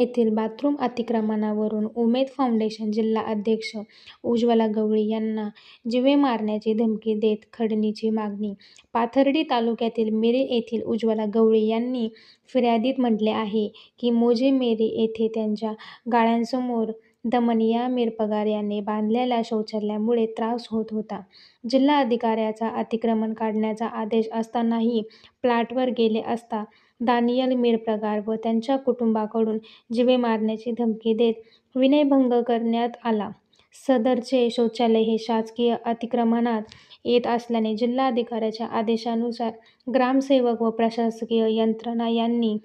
येथील बाथरूम अतिक्रमणावरून उमेद फाऊंडेशन जिल्हा अध्यक्ष उज्ज्वला गवळी यांना जीवे मारण्याची धमकी देत खंडणीची मागणी. पाथर्डी तालुक्यातील मिरी येथील उज्ज्वला गवळी यांनी फिर्यादीत म्हटले आहे की मौजे मिरी येथे त्यांच्या गाळ्यासमोर दमयंती मिरपगार यांनी बांधलेल्या शौचालयामुळे त्रास होत होता. जिल्हाधिकाऱ्यांचा अतिक्रमण काढण्याचा आदेश असतानाही प्लॉटवर गेले असता दानियल मिरपगार व त्यांच्या कुटुंबाकडून जीवे मारण्याची धमकी देत विनयभंग करण्यात आला. सदरचे शौचालय हे शासकीय अतिक्रमणात येत असल्याने जिल्हाधिकाऱ्यांच्या आदेशानुसार ग्रामसेवक व प्रशासकीय यंत्रणा यांनी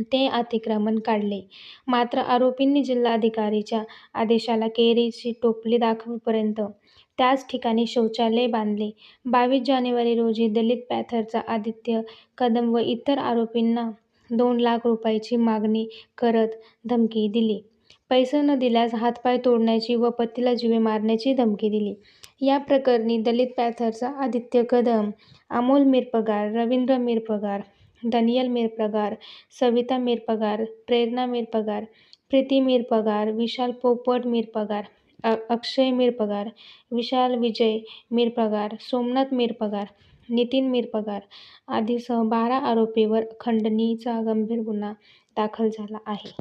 ते अतिक्रमण काढले. मात्र आरोपींनी जिल्हाधिकाऱ्यांच्या आदेशाला केरीची टोपली दाखवेपर्यंत त्याच ठिकाणी शौचालय बांधले. 22 जानेवारी रोजी दलित पॅंथरचा आदित्य कदम व इतर आरोपींना 2 लाख रुपयांची मागणी करत धमकी दिली. पैसे न दिल्यास हातपाय तोडण्याची व पतीला जीवे मारण्याची धमकी दिली. या प्रकरणी दलित पॅंथरचा आदित्य कदम, अमोल मिरपगार, रवींद्र मिरपगार, दानियल मिरपगार, सविता मिरपगार, प्रेरणा मिरपगार, प्रीती मिरपगार, विशाल पोपट मिरपगार, अक्षय मिरपगार, विशाल विजय मिरपगार, सोमनाथ मिरपगार, नितीन मिरपगार आदींसह 12 आरोपींवर खंडणीचा गंभीर गुन्हा दाखल झाला आहे.